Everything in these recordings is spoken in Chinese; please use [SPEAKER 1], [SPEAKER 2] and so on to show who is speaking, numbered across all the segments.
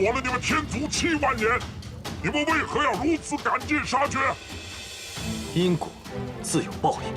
[SPEAKER 1] 躲了你们天族7万年，你们为何要如此赶尽杀绝？
[SPEAKER 2] 因果自有报应。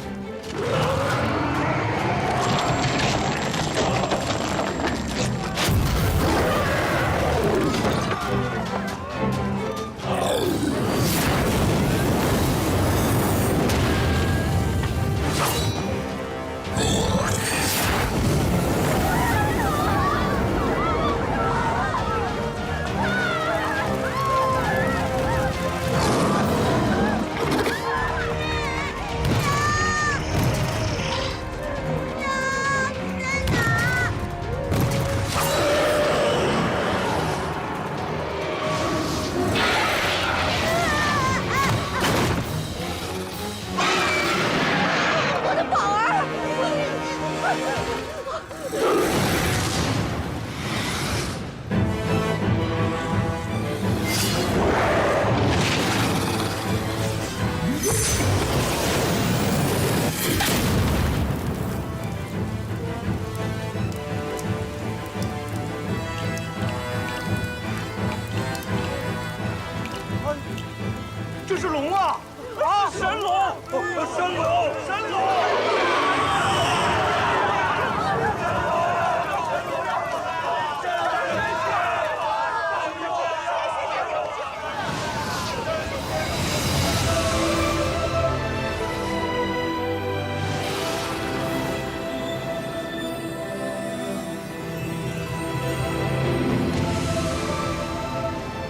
[SPEAKER 3] 这是龙啊！啊，神龙！神龙！神龙！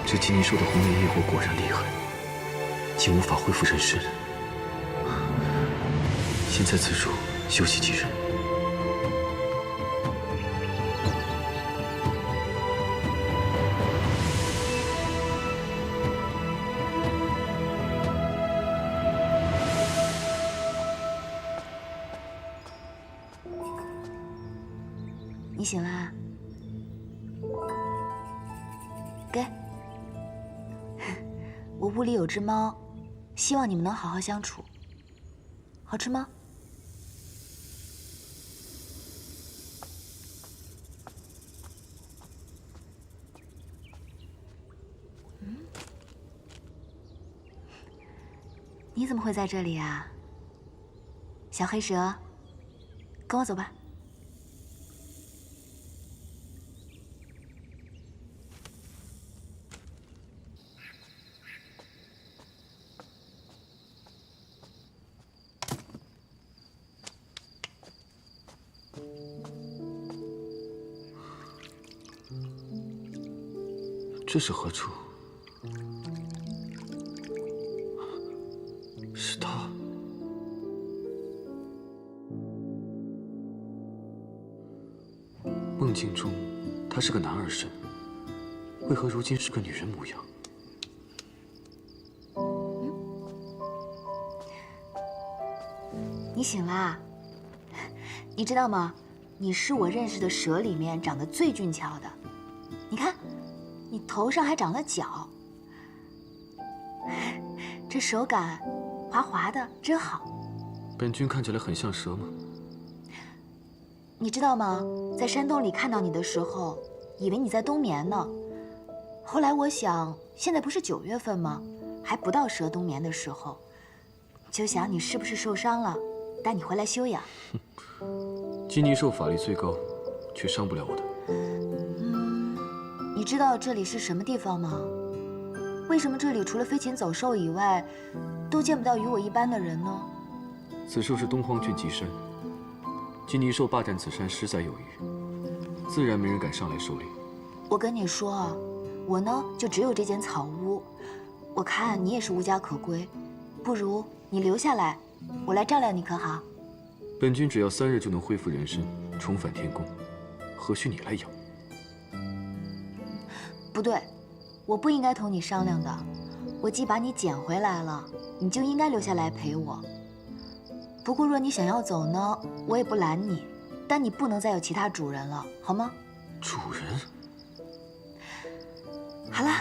[SPEAKER 2] 这金银兽的红莲业火果然厉害，竟无法恢复人身。先在此处休息几日。
[SPEAKER 4] 你醒啦？给。我屋里有只猫，希望你们能好好相处。好吃吗？你怎么会在这里啊？小黑蛇，跟我走吧。
[SPEAKER 2] 这是何处？是他。梦境中，他是个男儿身，为何如今是个女人模样？
[SPEAKER 4] 你醒啦？你知道吗？你是我认识的蛇里面长得最俊俏的。你看，你头上还长了角，这手感滑滑的，真好。
[SPEAKER 2] 本君看起来很像蛇吗？
[SPEAKER 4] 你知道吗？在山洞里看到你的时候，以为你在冬眠呢。后来我想，现在不是9月份吗？还不到蛇冬眠的时候，就想你是不是受伤了，带你回来休养。
[SPEAKER 2] 金泥兽法力最高，却伤不了我的。
[SPEAKER 4] 你知道这里是什么地方吗？为什么这里除了飞禽走兽以外，都见不到与我一般的人呢？
[SPEAKER 2] 此兽是东荒郡极山，金泥兽霸占此山实在有余，自然没人敢上来狩猎。
[SPEAKER 4] 我跟你说啊，我呢就只有这间草屋，我看你也是无家可归，不如你留下来，我来照料你可好？
[SPEAKER 2] 本君只要3日就能恢复人身，重返天宫，何须你来养？
[SPEAKER 4] 不对，我不应该同你商量的。我既把你捡回来了，你就应该留下来陪我。不过若你想要走呢，我也不拦你，但你不能再有其他主人了，好吗？
[SPEAKER 2] 主人？
[SPEAKER 4] 好了，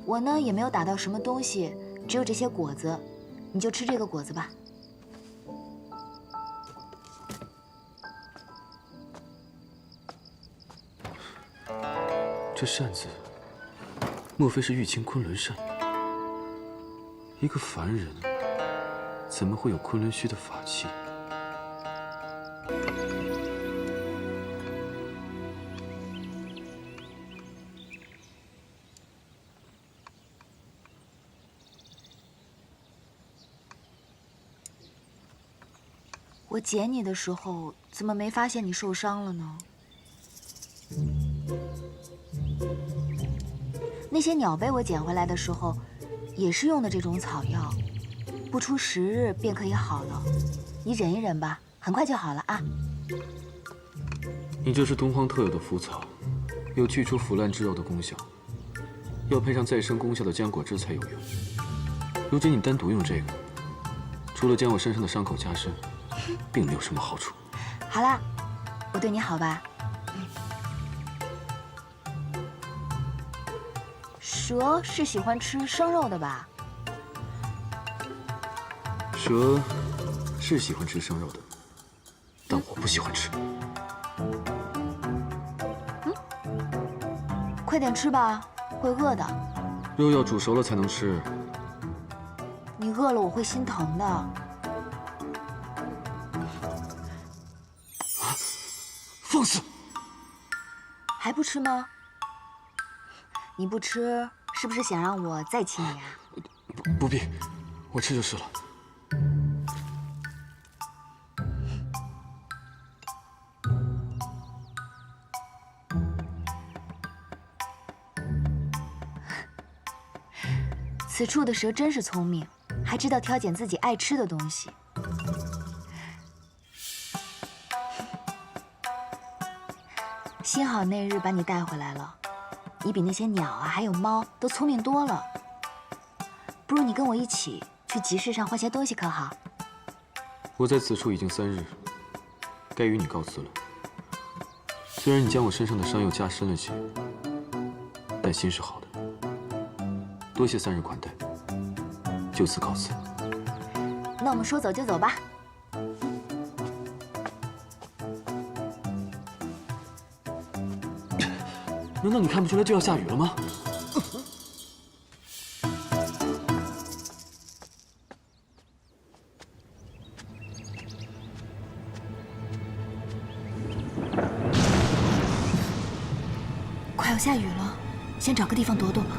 [SPEAKER 4] 我呢也没有打到什么东西，只有这些果子，你就吃这个果子吧。
[SPEAKER 2] 这扇子莫非是玉清昆仑山？一个凡人，怎么会有昆仑虚的法器？
[SPEAKER 4] 我捡你的时候，怎么没发现你受伤了呢？那些鸟被我捡回来的时候，也是用的这种草药，不出10日便可以好了。你忍一忍吧，很快就好了啊。
[SPEAKER 2] 你这是东荒特有的腐草，有去除腐烂之肉的功效，要配上再生功效的浆果汁才有用。如今你单独用这个，除了将我身上的伤口加深，并没有什么好处。
[SPEAKER 4] 好啦，我对你好吧？蛇是喜欢吃生肉的吧？
[SPEAKER 2] 蛇是喜欢吃生肉的，但我不喜欢吃。
[SPEAKER 4] 快点吃吧，会饿的。
[SPEAKER 2] 肉要煮熟了才能吃。
[SPEAKER 4] 你饿了我会心疼的。
[SPEAKER 2] 放肆！
[SPEAKER 4] 还不吃吗？你不吃，是不是想让我再亲你啊？
[SPEAKER 2] 不必，我吃就是了。
[SPEAKER 4] 此处的蛇真是聪明，还知道挑拣自己爱吃的东西。幸好那日把你带回来了，你比那些鸟啊还有猫都聪明多了。不如你跟我一起去集市上换些东西可好？
[SPEAKER 2] 我在此处已经3日，该与你告辞了。虽然你将我身上的伤又加深了些，但心是好的。多谢3日款待，就此告辞。
[SPEAKER 4] 那我们说走就走吧。
[SPEAKER 2] 难道你看不出来就要下雨了吗？
[SPEAKER 4] 快要下雨了，先找个地方躲躲吧。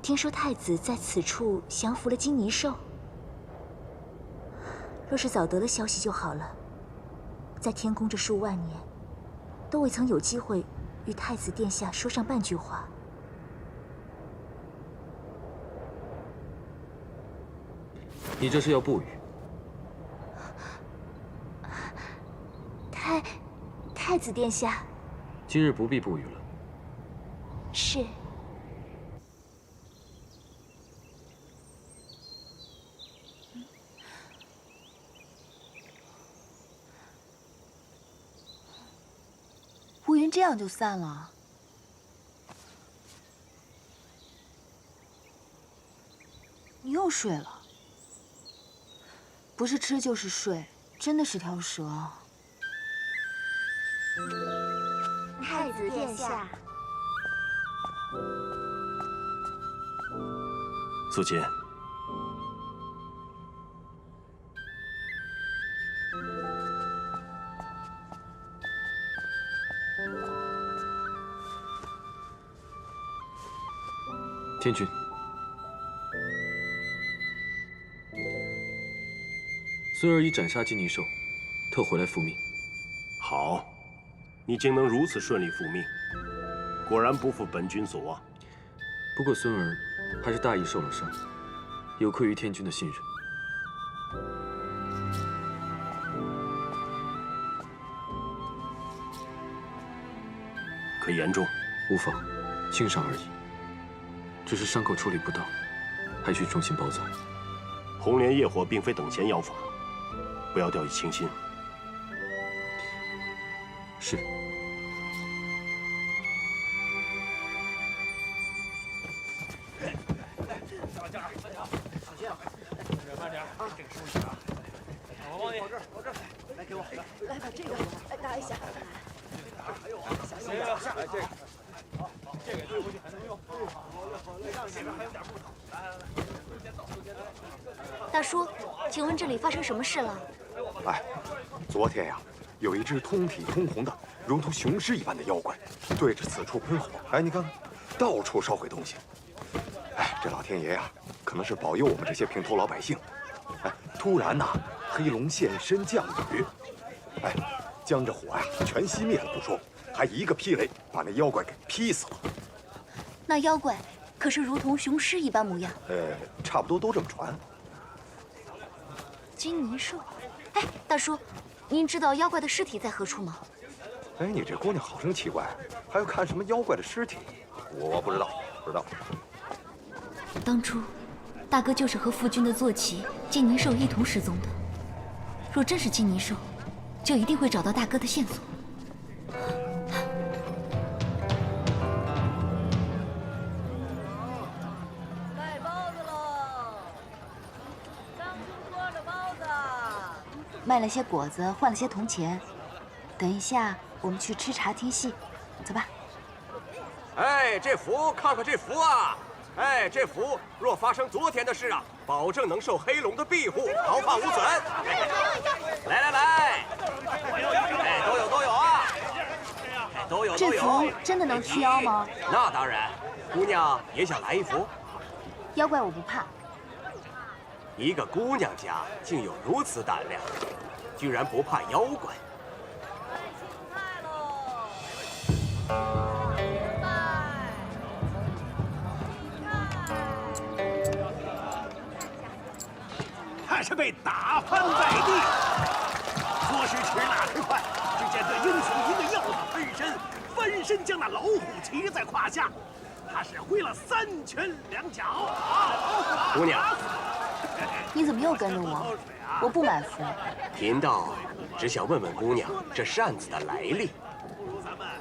[SPEAKER 4] 听说太子在此处降服了金泥兽，若是早得了消息就好了。在天宫这数万年，都未曾有机会与太子殿下说上半句话。
[SPEAKER 2] 你这是要不语？
[SPEAKER 4] 太子殿下，
[SPEAKER 2] 今日不必不语了。
[SPEAKER 4] 是。乌云这样就散了。你又睡了，不是吃就是睡，真的是条蛇。
[SPEAKER 5] 太子殿下，
[SPEAKER 3] 素琴，
[SPEAKER 2] 天君，孙儿已斩杀金泥兽，特回来复命。
[SPEAKER 3] 好，你竟能如此顺利复命，果然不负本君所望。
[SPEAKER 2] 不过孙儿还是大意受了伤，有愧于天君的信任。
[SPEAKER 3] 可严重？
[SPEAKER 2] 无妨，轻伤而已。只是伤口处理不当，还需重新包扎。
[SPEAKER 3] 红莲业火并非等闲药法，不要掉以轻心。
[SPEAKER 2] 是。
[SPEAKER 3] 大家，慢点，这个梳理啊。王王爷，到这儿，来给我，
[SPEAKER 4] 来把这个拿一下。
[SPEAKER 3] 还有啊，行，来这个，好，这个推回去还能用。前面还有点木头，来，先走，先走。
[SPEAKER 5] 大叔，请问这里发生什么事了？
[SPEAKER 6] 哎，昨天呀，有一只通体通红的，如同雄狮一般的妖怪，对着此处喷火。哎，你看看，到处烧毁东西。哎，这老天爷呀，可能是保佑我们这些平头老百姓。哎，突然呐，黑龙现身降雨，哎，将这火呀全熄灭了不说，还一个霹雷把那妖怪给劈死了。
[SPEAKER 5] 那妖怪可是如同雄狮一般模样。
[SPEAKER 6] 差不多都这么传。
[SPEAKER 5] 金泥兽，哎，大叔，您知道妖怪的尸体在何处吗？
[SPEAKER 6] 哎，你这姑娘好生奇怪，还要看什么妖怪的尸体？我不知道，不知道。
[SPEAKER 5] 当初，大哥就是和夫君的坐骑金泥兽一同失踪的。若真是金泥兽，就一定会找到大哥的线索。
[SPEAKER 7] 卖包子喽！张兄拖着包子。
[SPEAKER 4] 卖了些果子，换了些铜钱。等一下，我们去吃茶听戏，走吧。
[SPEAKER 8] 哎，这符，看看这符啊！哎，这符若发生昨天的事啊，保证能受黑龙的庇护，毫发无损。来，哎，都有啊！哎，都有。
[SPEAKER 4] 这符真的能驱妖吗？
[SPEAKER 8] 那当然，姑娘也想来一符。
[SPEAKER 4] 妖怪我不怕。
[SPEAKER 8] 一个姑娘家竟有如此胆量，居然不怕妖怪。
[SPEAKER 7] 菜喽！
[SPEAKER 3] 他是被打翻在地，说时迟那时快，只见这英雄一个鹞子喷身，翻身将那老虎骑在胯下，他是挥了3拳2脚啊！
[SPEAKER 8] 姑娘，
[SPEAKER 4] 你怎么又跟着我？我不买符。
[SPEAKER 8] 贫道只想问问姑娘，这扇子的来历，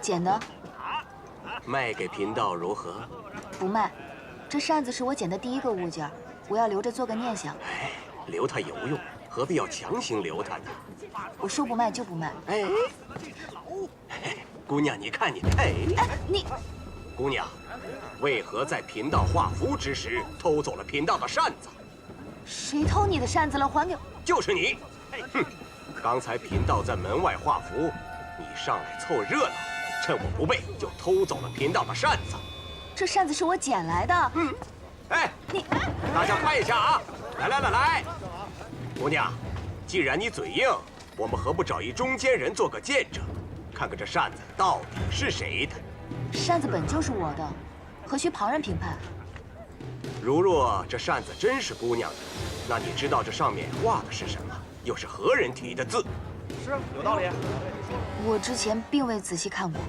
[SPEAKER 4] 捡的，
[SPEAKER 8] 卖给贫道如何？
[SPEAKER 4] 不卖。这扇子是我捡的第一个物件，我要留着做个念想。
[SPEAKER 8] 哎，留它有用，何必要强行留它呢？
[SPEAKER 4] 我说不卖就不卖。
[SPEAKER 8] 哎，姑娘，你看你，哎，
[SPEAKER 4] 你，
[SPEAKER 8] 姑娘，为何在贫道画符之时偷走了贫道的扇子？
[SPEAKER 4] 谁偷你的扇子了？还给我！
[SPEAKER 8] 就是你！哼，刚才贫道在门外画符，你上来凑热闹，趁我不备就偷走了贫道的扇子。
[SPEAKER 4] 这扇子是我捡来的。
[SPEAKER 8] 哎，
[SPEAKER 4] 你，
[SPEAKER 8] 大家看一下啊！来，姑娘，既然你嘴硬，我们何不找一中间人做个见证，看看这扇子到底是谁的？
[SPEAKER 4] 扇子本就是我的，何须旁人评判？
[SPEAKER 8] 如若这扇子真是姑娘的，那你知道这上面画的是什么？又是何人题的字？
[SPEAKER 3] 是有道理。
[SPEAKER 4] 我之前并未仔细看过。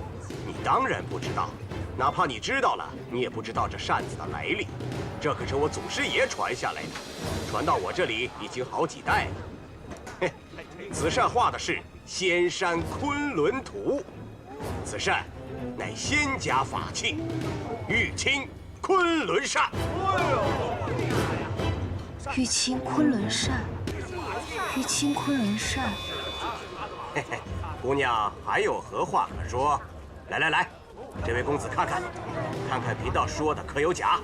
[SPEAKER 8] 你当然不知道，哪怕你知道了，你也不知道这扇子的来历。这可是我祖师爷传下来的，传到我这里已经好几代了。嘿，此扇画的是仙山昆仑图，此扇乃仙家法器，玉清昆仑扇。
[SPEAKER 4] 玉清昆仑扇，玉清昆仑扇。
[SPEAKER 8] 嘿嘿，姑娘还有何话可说？来，这位公子看看贫道说的可有假？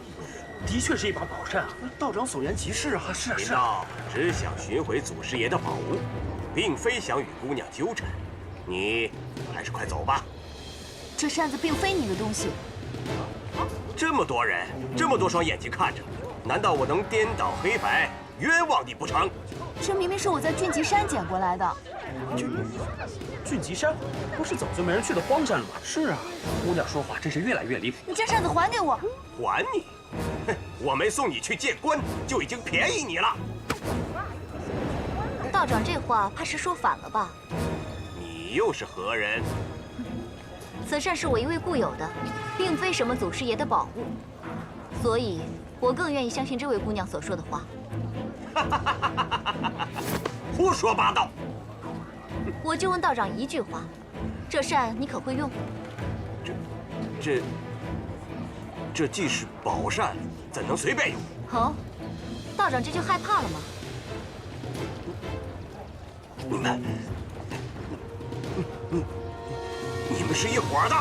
[SPEAKER 3] 的确是一把宝扇啊，道长所言极是啊。是。
[SPEAKER 8] 贫道只想寻回祖师爷的宝物，并非想与姑娘纠缠。你还是快走吧。
[SPEAKER 4] 这扇子并非你的东西。
[SPEAKER 8] 这么多人，这么多双眼睛看着，难道我能颠倒黑白，冤枉你不成？
[SPEAKER 4] 这明明是我在俊极山捡过来的。
[SPEAKER 3] 俊极山不是早就没人去的荒山了吗？是啊，姑娘说话真是越来越离谱。
[SPEAKER 4] 你将扇子还给我！
[SPEAKER 8] 还你？哼，我没送你去见官，就已经便宜你了。
[SPEAKER 5] 道长这话怕是说反了吧？
[SPEAKER 8] 你又是何人？
[SPEAKER 5] 此扇是我一位故友的，并非什么祖师爷的宝物，所以我更愿意相信这位姑娘所说的话。
[SPEAKER 8] 胡说八道！
[SPEAKER 5] 我就问道长一句话，这扇你可会用？
[SPEAKER 8] 这既是宝扇，怎能随便用？
[SPEAKER 5] 哦，道长这就害怕了吗？
[SPEAKER 8] 你们是一伙的。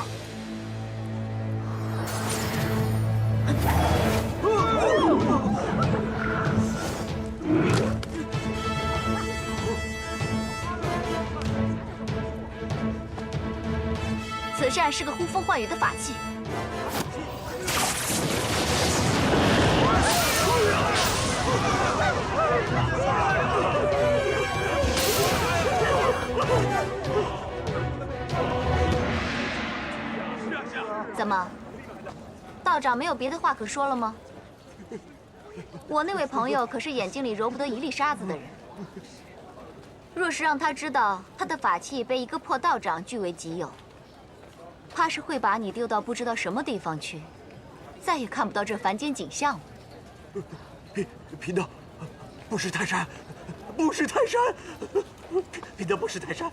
[SPEAKER 5] 此扇是个呼风唤雨的法器。怎么，道长没有别的话可说了吗？我那位朋友可是眼睛里揉不得一粒沙子的人，若是让他知道他的法器被一个破道长据为己有，怕是会把你丢到不知道什么地方去，再也看不到这凡间景象了。
[SPEAKER 3] 贫道不识泰山，不识泰山，贫道不识泰山。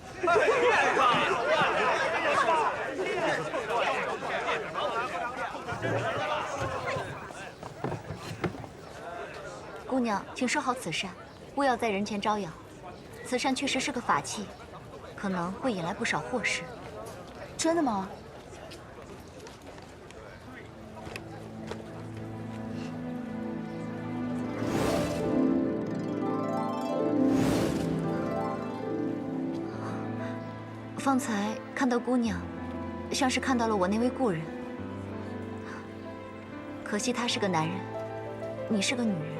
[SPEAKER 5] 姑娘，请收好此扇，勿要在人前招摇。此扇确实是个法器，可能会引来不少祸事。
[SPEAKER 4] 真的吗？
[SPEAKER 5] 方才看到姑娘，像是看到了我那位故人。可惜他是个男人，你是个女人。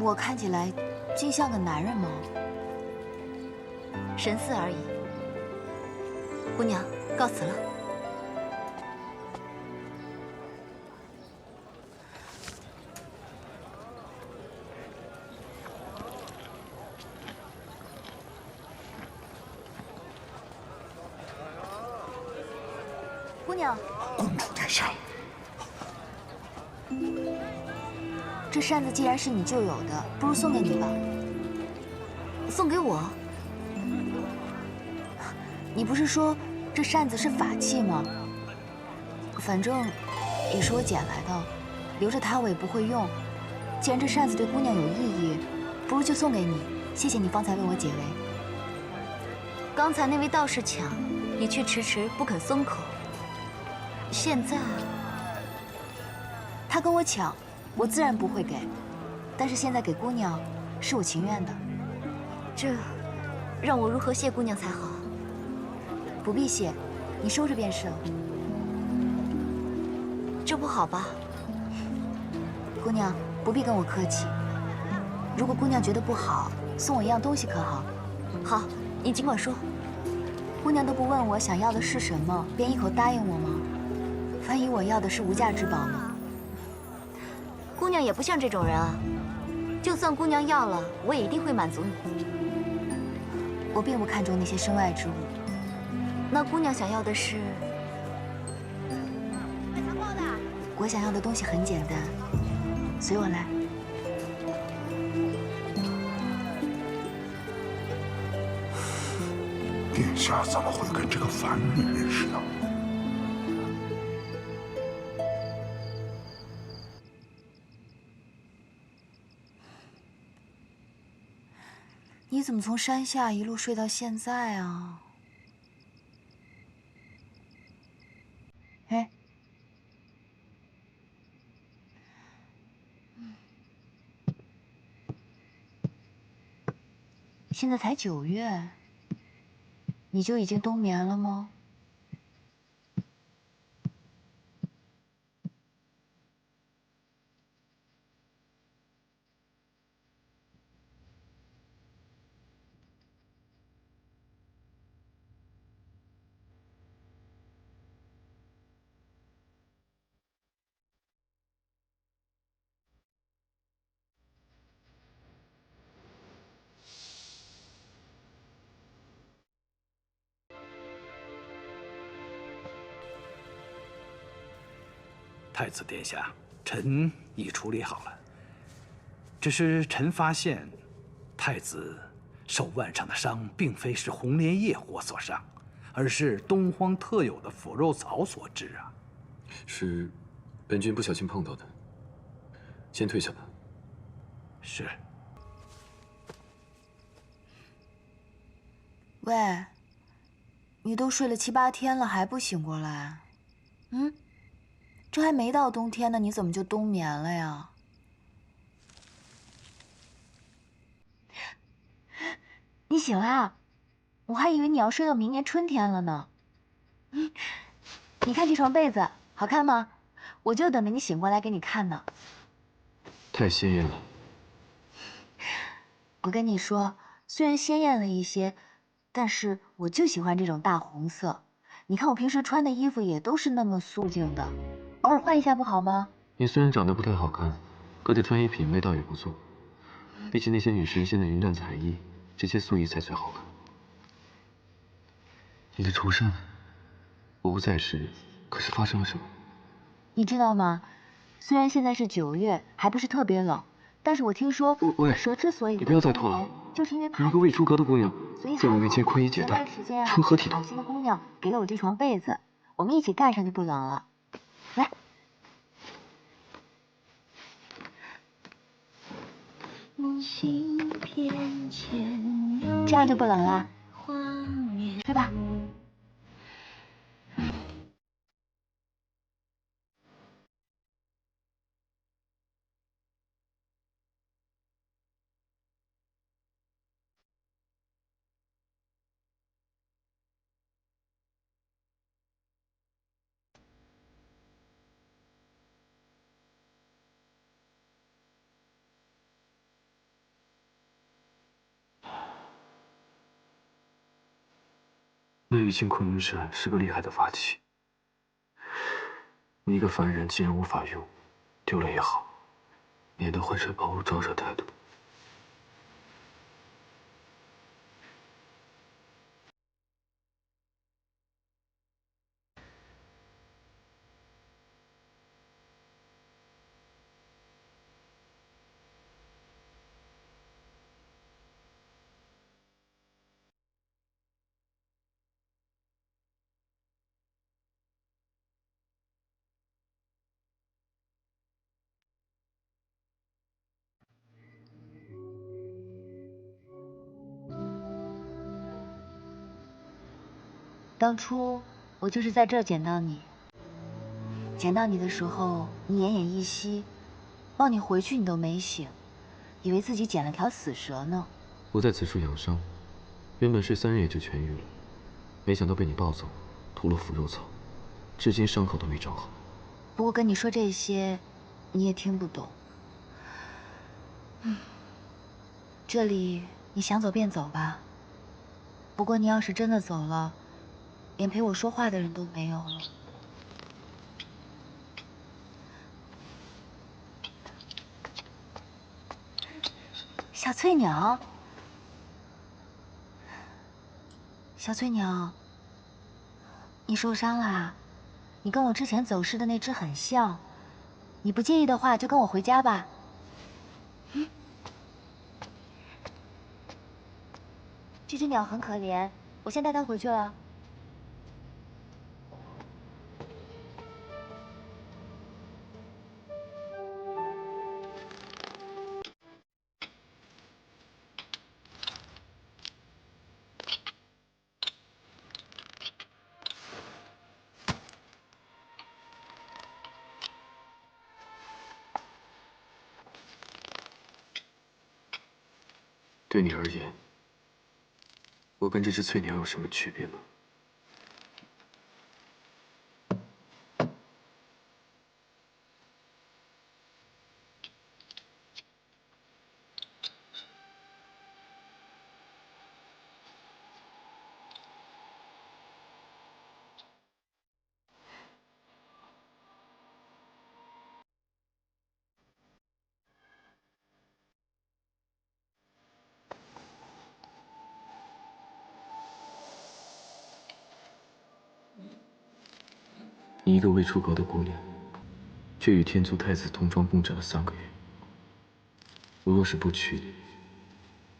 [SPEAKER 4] 我看起来竟像个男人吗？
[SPEAKER 5] 神似而已。姑娘，告辞了。姑娘，
[SPEAKER 1] 公主殿下，
[SPEAKER 4] 这扇子既然是你旧有的，不如送给你吧。
[SPEAKER 5] 送给我？
[SPEAKER 4] 你不是说这扇子是法器吗？反正也是我捡来的，留着它我也不会用。既然这扇子对姑娘有意义，不如就送给你。谢谢你方才为我解围。
[SPEAKER 5] 刚才那位道士抢，你却迟迟不肯松口。现在
[SPEAKER 4] 他跟我抢，我自然不会给。但是现在给姑娘，是我情愿的。
[SPEAKER 5] 这让我如何谢姑娘才好？
[SPEAKER 4] 不必谢，你收着便是了。
[SPEAKER 5] 这不好吧？
[SPEAKER 4] 姑娘不必跟我客气。如果姑娘觉得不好，送我一样东西可好？
[SPEAKER 5] 好，你尽管说。
[SPEAKER 4] 姑娘都不问我想要的是什么，便一口答应我吗？万一我要的是无价之宝呢？
[SPEAKER 5] 姑娘也不像这种人啊。就算姑娘要了，我也一定会满足你。
[SPEAKER 4] 我并不看重那些身外之物。
[SPEAKER 5] 那姑娘想要的是？
[SPEAKER 4] 我想要的东西很简单，随我来。
[SPEAKER 1] 殿下怎么会跟这个凡女人似的？
[SPEAKER 4] 你怎么从山下一路睡到现在啊？哎，现在才9月，你就已经冬眠了吗？
[SPEAKER 3] 太子殿下，臣已处理好了。只是臣发现，太子手腕上的伤，并非是红莲叶火所伤，而是东荒特有的腐肉草所致啊。
[SPEAKER 2] 是本君不小心碰到的，先退下吧。
[SPEAKER 1] 是。
[SPEAKER 4] 喂，你都睡了7、8天了，还不醒过来？嗯，这还没到冬天呢，你怎么就冬眠了呀？你醒啦？我还以为你要睡到明年春天了呢。你看这床被子好看吗？我就等着你醒过来给你看呢。
[SPEAKER 2] 太鲜艳了。
[SPEAKER 4] 我跟你说，虽然鲜艳了一些，但是我就喜欢这种大红色。你看我平时穿的衣服也都是那么素净的，偶尔换一下不好吗？
[SPEAKER 2] 你虽然长得不太好看，可这穿衣品味倒也不错。比起那些女神仙的云淡彩衣，这些素衣才最好看。你的厨神，我不在时，可是发生了什么？
[SPEAKER 4] 你知道吗？虽然现在是9月，还不是特别冷，但是我听说
[SPEAKER 2] 喂，
[SPEAKER 4] 蛇之所以
[SPEAKER 2] 你不要再拖了，
[SPEAKER 4] 就是因为
[SPEAKER 2] 你一个未出阁的姑娘，在我面前宽衣解带，成何体统？
[SPEAKER 4] 好心的姑娘给了我这床被子，我们一起盖上就不冷了。来，这样就不冷了。睡吧。
[SPEAKER 2] 那玉清昆仑扇是个厉害的法器，你一个凡人竟然无法用，丢了也好，免得浑身暴露招惹态度。
[SPEAKER 4] 当初我就是在这儿捡到你。捡到你的时候，你奄奄一息，抱你回去你都没醒，以为自己捡了条死蛇呢。
[SPEAKER 2] 我在此处养伤，原本睡3日也就痊愈了，没想到被你抱走，涂了腐肉草，至今伤口都没长好。
[SPEAKER 4] 不过跟你说这些，你也听不懂。这里你想走便走吧。不过你要是真的走了，连陪我说话的人都没有了。小翠鸟，小翠鸟，你受伤啦？你跟我之前走失的那只很像，你不介意的话，就跟我回家吧。这只鸟很可怜，我先带它回去了。
[SPEAKER 2] 对你而言，我跟这只翠鸟有什么区别吗？你一个未出阁的姑娘，却与天族太子同床共枕了3个月。我若是不娶你，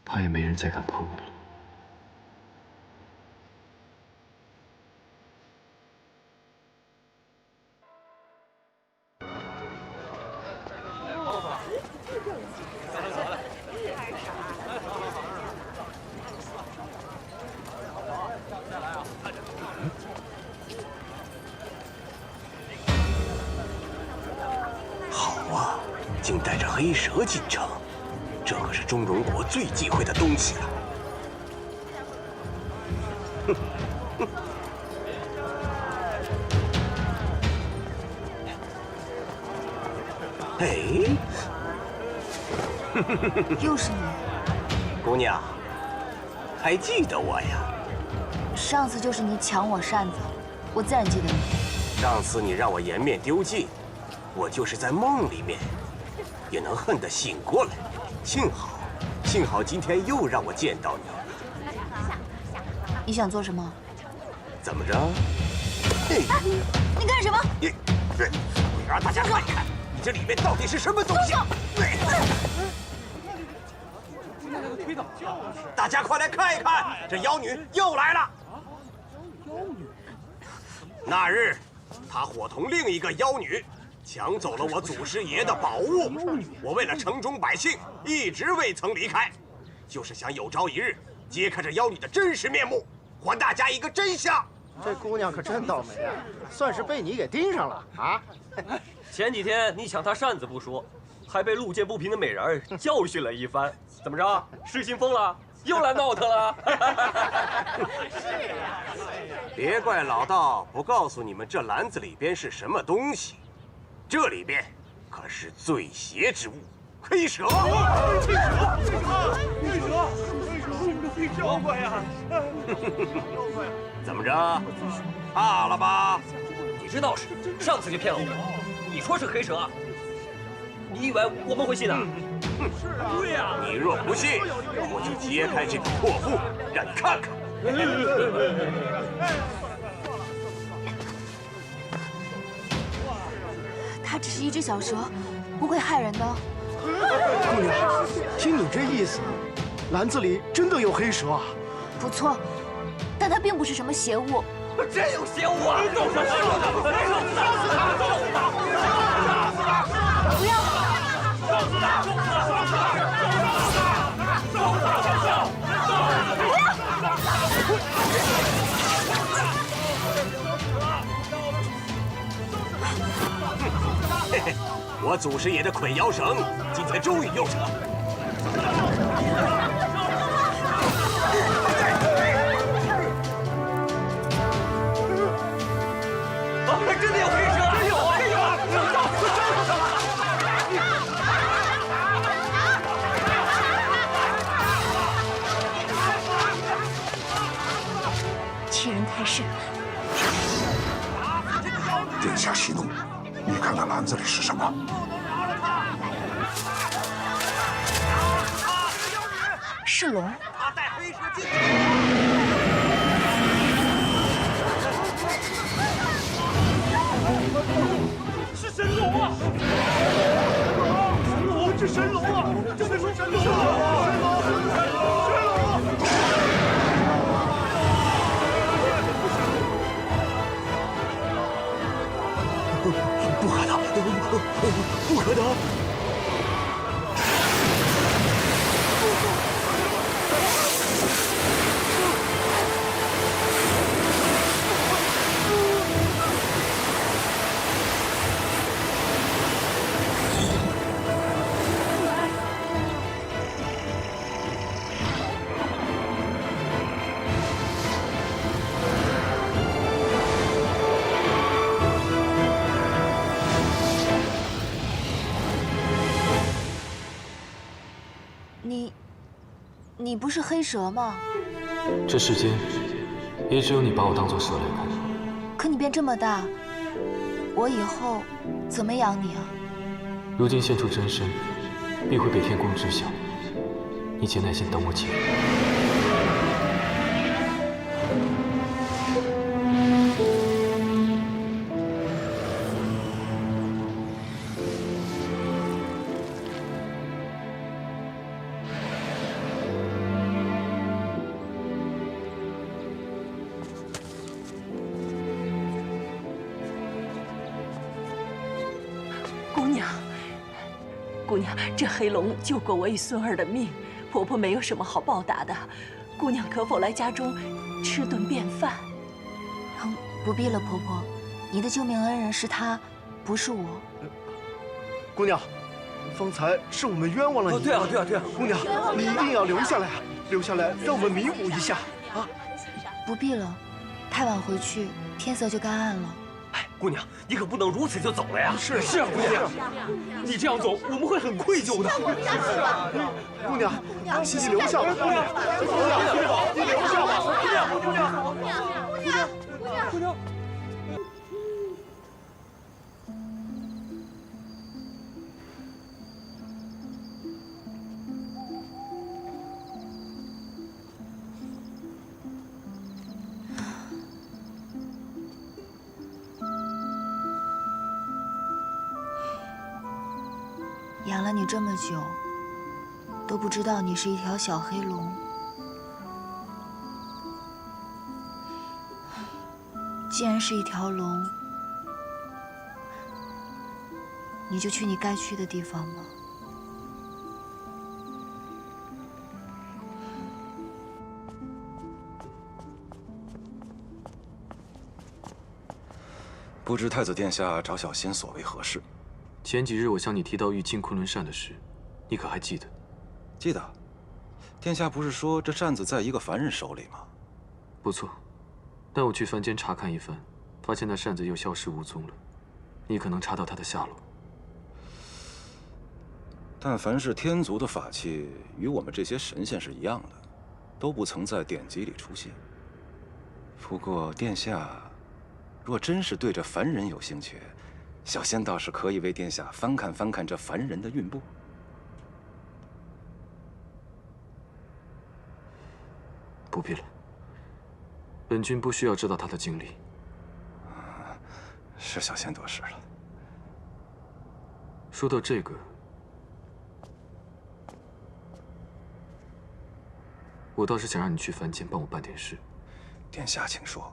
[SPEAKER 2] 怕也没人再敢碰你了。
[SPEAKER 8] 竟带着黑蛇进城，这可是中荣国最忌讳的东西了。哼哼。哎，
[SPEAKER 4] 又是你，
[SPEAKER 8] 姑娘，还记得我呀？
[SPEAKER 4] 上次就是你抢我扇子，我自然记得你。
[SPEAKER 8] 上次你让我颜面丢尽，我就是在梦里面也能恨得醒过来。幸好今天又让我见到你。
[SPEAKER 4] 你想做什么？
[SPEAKER 8] 怎么着？
[SPEAKER 4] 你干什么？
[SPEAKER 8] 我让大家看一看，你这里面到底是什么东西！大家快来看一看，这妖女又来了。那日，她伙同另一个妖女，抢走了我祖师爷的宝物。我为了城中百姓，一直未曾离开，就是想有朝一日揭开这妖女的真实面目，还大家一个真相。
[SPEAKER 9] 这姑娘可真倒霉啊，算是被你给盯上了啊！
[SPEAKER 10] 前几天你抢她扇子不说，还被路见不平的美人儿教训了一番，怎么着？失心疯了？又来闹腾了？
[SPEAKER 8] 是啊，别怪老道不告诉你们这篮子里边是什么东西，这里边可是最邪之物——黑蛇。
[SPEAKER 3] 黑蛇，妖怪呀！
[SPEAKER 8] 怎么着？怕了吧？
[SPEAKER 10] 你这道士上次就骗了我，你说是黑蛇，你以为我们会信啊？
[SPEAKER 8] 是啊，对呀。你若不信，我就揭开这个破布，让你看看。
[SPEAKER 4] 它只是一只小蛇，不会害人的。
[SPEAKER 9] 姑娘，听你这意思，篮子里真的有黑蛇啊？
[SPEAKER 4] 不错，但它并不是什么邪物。
[SPEAKER 10] 真有邪物啊！
[SPEAKER 4] 不要！
[SPEAKER 8] 嘿嘿，我祖师爷的捆妖绳今天终于用上了。
[SPEAKER 10] 真的有黑蛇！真有啊！
[SPEAKER 4] 欺人太甚！
[SPEAKER 1] 殿下息怒，你看看篮子里是什么？
[SPEAKER 4] 是龙。
[SPEAKER 8] 他带黑蛇进去。
[SPEAKER 3] 是神龙啊！神龙，这神龙啊！真的是神龙！神龙！
[SPEAKER 9] 不可能，不可能！
[SPEAKER 4] 你不是黑蛇吗？
[SPEAKER 2] 这世间也只有你把我当作蛇来看。
[SPEAKER 4] 可你变这么大，我以后怎么养你啊？
[SPEAKER 2] 如今现出真身，必会被天公知晓。你且耐心等我几日。
[SPEAKER 11] 姑娘，这黑龙救过我与孙儿的命，婆婆没有什么好报答的。姑娘可否来家中吃顿便饭？
[SPEAKER 4] 不必了，婆婆，你的救命恩人是他，不是我。
[SPEAKER 9] 姑娘，方才是我们冤枉了你。
[SPEAKER 10] 对啊，对啊，对啊！
[SPEAKER 9] 姑娘，你一定要留下来啊！留下来，让我们弥补一下啊！
[SPEAKER 4] 不必了，太晚回去，天色就该暗了。
[SPEAKER 10] 哎，姑娘，你可不能如此就走了呀！
[SPEAKER 9] 是
[SPEAKER 10] 啊，姑娘，你这样走，我们会很愧疚的。
[SPEAKER 9] 姑娘，你留下吧，姑娘，你留下吧，姑娘。
[SPEAKER 4] 养了你这么久，都不知道你是一条小黑龙。既然是一条龙，你就去你该去的地方吧。
[SPEAKER 12] 不知太子殿下找小仙所为何事？
[SPEAKER 2] 前几日我向你提到玉清昆仑扇的事，你可还记得？
[SPEAKER 12] 记得。殿下不是说这扇子在一个凡人手里吗？
[SPEAKER 2] 不错，但我去凡间查看一番，发现那扇子又消失无踪了。你可能查到它的下落。
[SPEAKER 12] 但凡是天族的法器，与我们这些神仙是一样的，都不曾在典籍里出现。不过殿下若真是对这凡人有兴趣，小仙倒是可以为殿下翻看翻看这凡人的韵簿。
[SPEAKER 2] 不必了，本君不需要知道他的经历。
[SPEAKER 12] 是小仙多事了。
[SPEAKER 2] 说到这个，我倒是想让你去凡间帮我办点事。
[SPEAKER 12] 殿下，请说。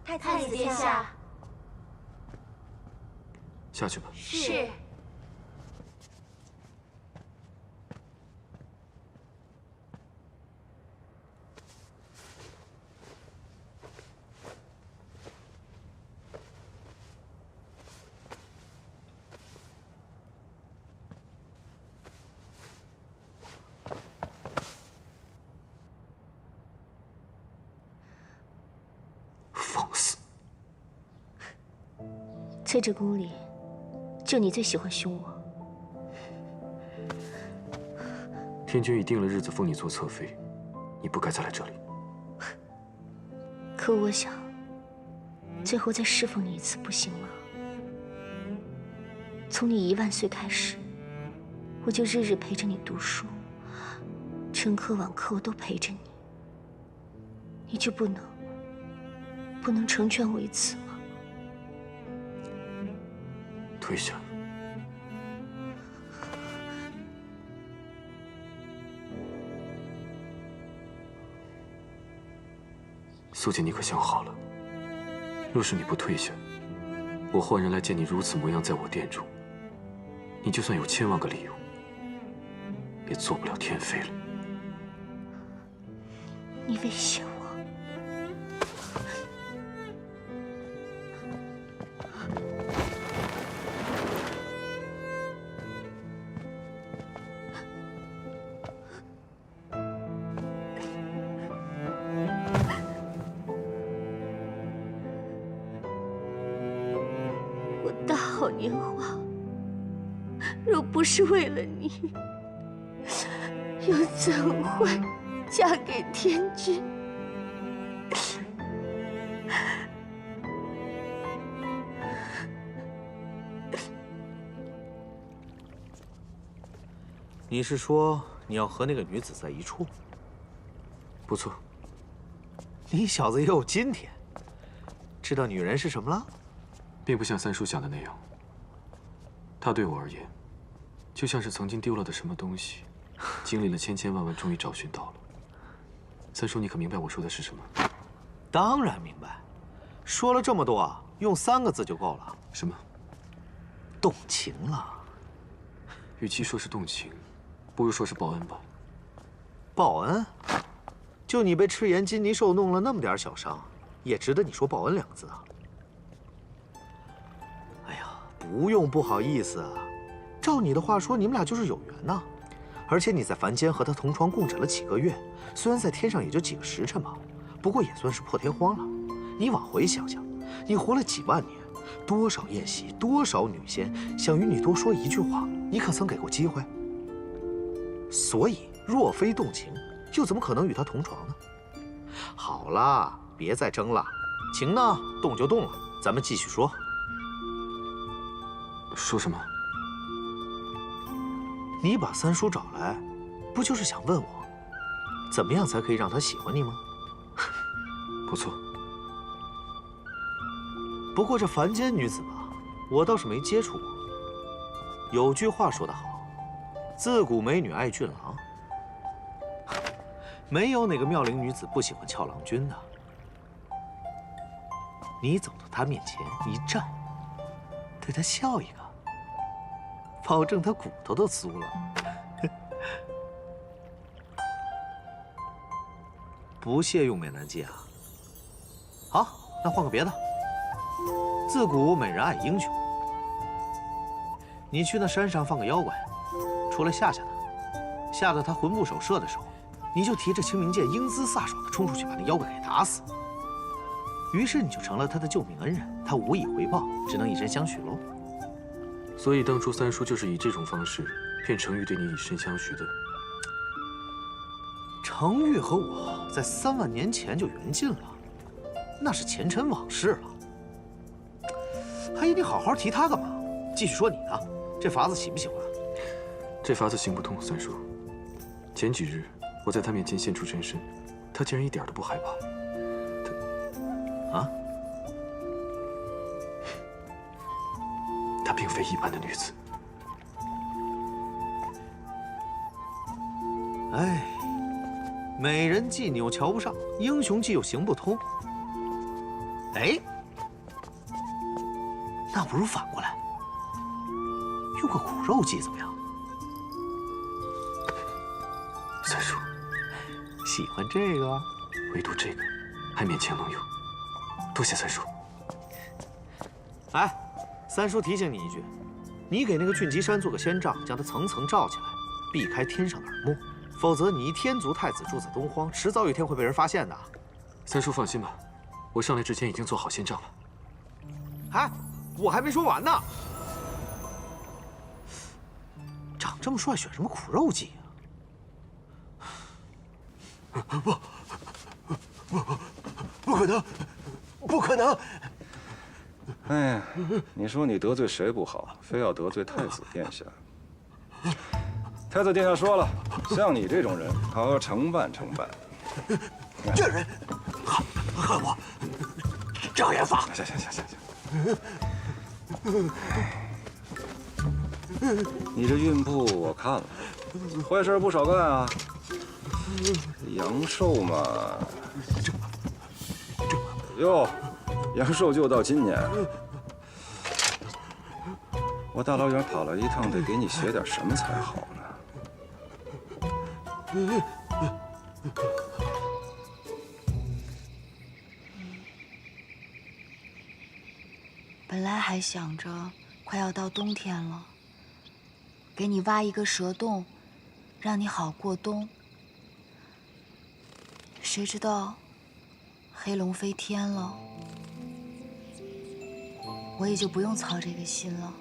[SPEAKER 5] 太子殿下，
[SPEAKER 2] 下去吧。
[SPEAKER 5] 是。
[SPEAKER 13] 在这宫里，就你最喜欢凶我。
[SPEAKER 2] 天君已定了日子封你做侧妃，你不该再来这里。
[SPEAKER 13] 可我想，最后再侍奉你一次，不行吗？从你1万岁开始，我就日日陪着你读书，晨课晚课我都陪着你。你就不能成全我一次吗？
[SPEAKER 2] 退下。素锦，你可想好了？若是你不退下，我换人来见你如此模样，在我殿中，你就算有1000万个理由，也做不了天妃了。
[SPEAKER 13] 你威胁我？大好年华，若不是为了你，又怎会嫁给天君？
[SPEAKER 14] 你是说你要和那个女子在一处？
[SPEAKER 2] 不错。
[SPEAKER 14] 你小子也有今天，知道女人是什么了？
[SPEAKER 2] 并不像三叔想的那样，她对我而言，就像是曾经丢了的什么东西，经历了千万，终于找寻到了。三叔，你可明白我说的是什么？
[SPEAKER 14] 当然明白，说了这么多啊，用3个字就够了。
[SPEAKER 2] 什么？
[SPEAKER 14] 动情了。
[SPEAKER 2] 与其说是动情，不如说是报恩吧。
[SPEAKER 14] 报恩？就你被赤炎金泥兽弄了那么点小伤，也值得你说报恩2个字啊。哎呀，不用不好意思啊，照你的话说，你们俩就是有缘呐。而且你在凡间和他同床共枕了几个月，虽然在天上也就几个时辰吧，不过也算是破天荒了。你往回想想，你活了几万年，多少宴席，多少女仙想与你多说一句话，你可曾给过机会？所以，若非动情，又怎么可能与他同床呢？好了，别再争了，情呢，动就动了，咱们继续说。
[SPEAKER 2] 说什么？
[SPEAKER 14] 你把三叔找来，不就是想问我，怎么样才可以让他喜欢你吗？
[SPEAKER 2] 不错。
[SPEAKER 14] 不过这凡间女子吧，我倒是没接触过。有句话说得好，自古美女爱俊郎，没有哪个妙龄女子不喜欢俏郎君的。你走到她面前一站，对她笑一个，保证她骨头都酥了。不屑用美男计啊！好，那换个别的。自古美人爱英雄，你去那山上放个妖怪，出来吓吓他，吓得他魂不守舍的时候，你就提着清明剑，英姿飒爽地冲出去，把那妖怪给打死。于是你就成了他的救命恩人，他无以回报，只能以身相许喽。
[SPEAKER 2] 所以当初三叔就是以这种方式骗程昱对你以身相许的。
[SPEAKER 14] 程昱和我在3万年前就缘尽了，那是前尘往事了。还以你好好提他干嘛？继续说你的，这法子行不行啊？
[SPEAKER 2] 这法子行不通，三叔。前几日我在他面前现出真身，他竟然一点都不害怕。她并非一般的女子。
[SPEAKER 14] 哎，美人计你又瞧不上，英雄计又行不通。哎，那不如反过来，用个苦肉计怎么样？
[SPEAKER 2] 三叔，
[SPEAKER 14] 喜欢这个？
[SPEAKER 2] 唯独这个还勉强能用。多谢三叔。
[SPEAKER 14] 哎，三叔提醒你一句，你给那个俊吉山做个仙帐，将它层层罩起来，避开天上的耳目，否则你一天族太子住在东荒，迟早有一天会被人发现的。
[SPEAKER 2] 三叔放心吧，我上来之前已经做好仙帐了。
[SPEAKER 14] 哎，我还没说完呢。长这么帅，选什么苦肉计啊？
[SPEAKER 9] 不可能，不可能！
[SPEAKER 12] 哎呀，你说你得罪谁不好，非要得罪太子殿下。太子殿下说了，像你这种人，好好承办承办。
[SPEAKER 9] 这人，恨我，障眼法。
[SPEAKER 12] 行。你这运步我看了，坏事不少干啊。阳寿嘛，哟，阳寿就到今年。我大老远跑了一趟，得给你写点什么才好呢？
[SPEAKER 4] 本来还想着快要到冬天了，给你挖一个蛇洞，让你好过冬。谁知道黑龙飞天了，我也就不用操这个心了。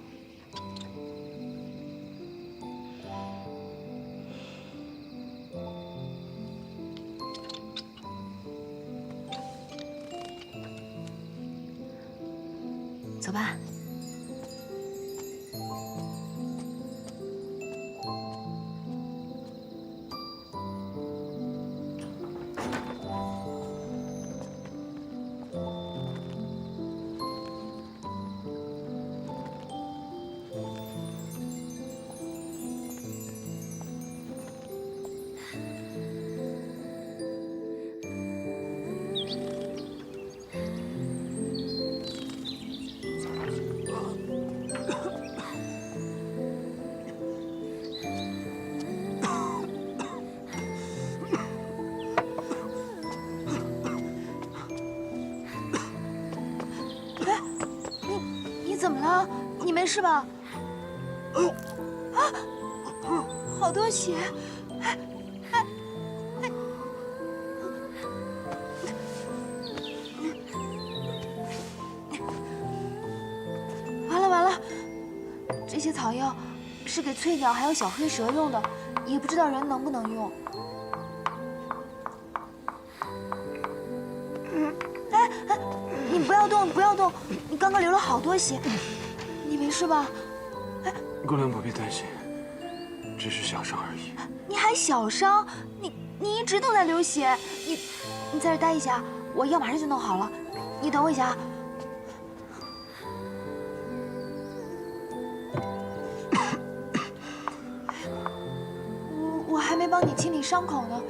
[SPEAKER 4] 走吧。怎么了？你没事吧？啊！好多血！完了完了！这些草药是给翠鸟还有小黑蛇用的，也不知道人能不能用。哎，你不要动，不要动！你刚刚流了好多血，你没事吧？
[SPEAKER 2] 姑娘不必担心，只是小伤而已。
[SPEAKER 4] 你还小伤？你一直都在流血，你在这待一下，我药马上就弄好了。你等我一下啊。我还没帮你清理伤口呢，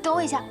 [SPEAKER 4] 等我一下。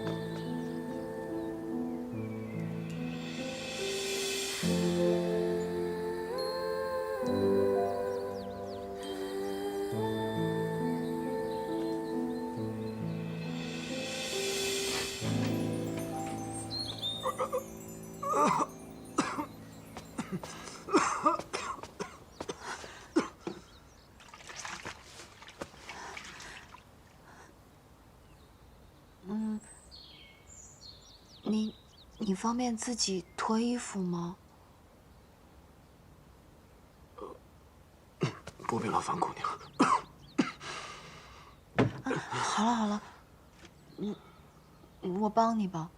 [SPEAKER 4] 你方便自己脱衣服吗？
[SPEAKER 2] 不必劳烦姑娘。
[SPEAKER 4] 好了好了，我帮你吧。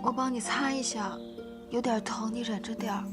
[SPEAKER 4] 我帮你擦一下，有点疼，你忍着点儿。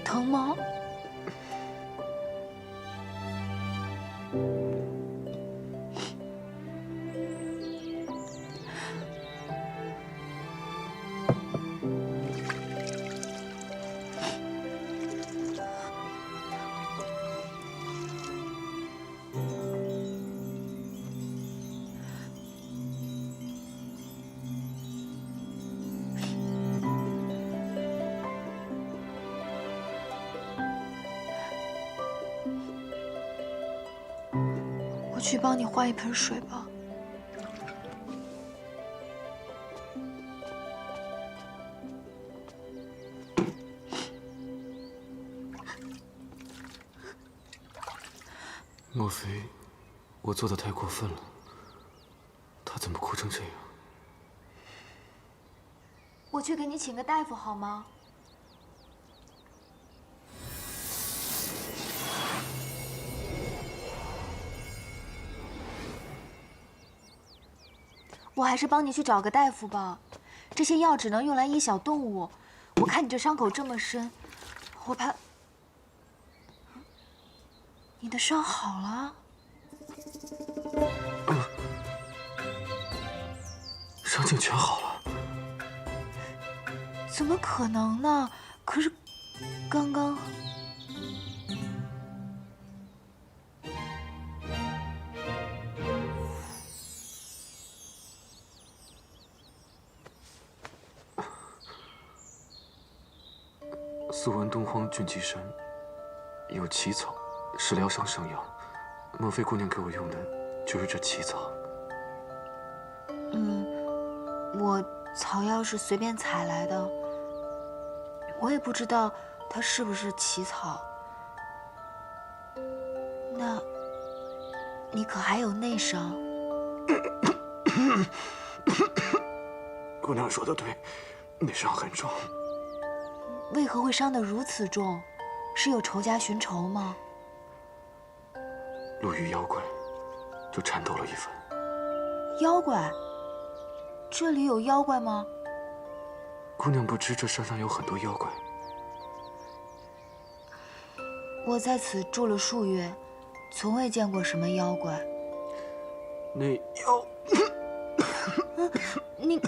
[SPEAKER 4] 疼吗？我去帮你换一盆水吧。
[SPEAKER 2] 莫非我做的太过分了？他怎么哭成这样？
[SPEAKER 4] 我去给你请个大夫好吗？我还是帮你去找个大夫吧，这些药只能用来医小动物。我看你这伤口这么深，我怕你的伤好了。
[SPEAKER 2] 伤竟全好了？
[SPEAKER 4] 怎么可能呢？可是刚刚……
[SPEAKER 2] 素闻东荒俊极山有奇草，是疗伤圣药。莫非姑娘给我用的就是这奇草？
[SPEAKER 4] 我草药是随便采来的，我也不知道它是不是奇草。那，你可还有内伤？
[SPEAKER 2] 姑娘说的对，内伤很重。
[SPEAKER 4] 为何会伤得如此重？是有仇家寻仇吗？
[SPEAKER 2] 路遇妖怪，就缠斗了一番。
[SPEAKER 4] 妖怪？这里有妖怪吗？
[SPEAKER 2] 姑娘不知这山上有很多妖怪。
[SPEAKER 4] 我在此住了数月，从未见过什么妖怪。
[SPEAKER 2] 那妖……
[SPEAKER 4] 你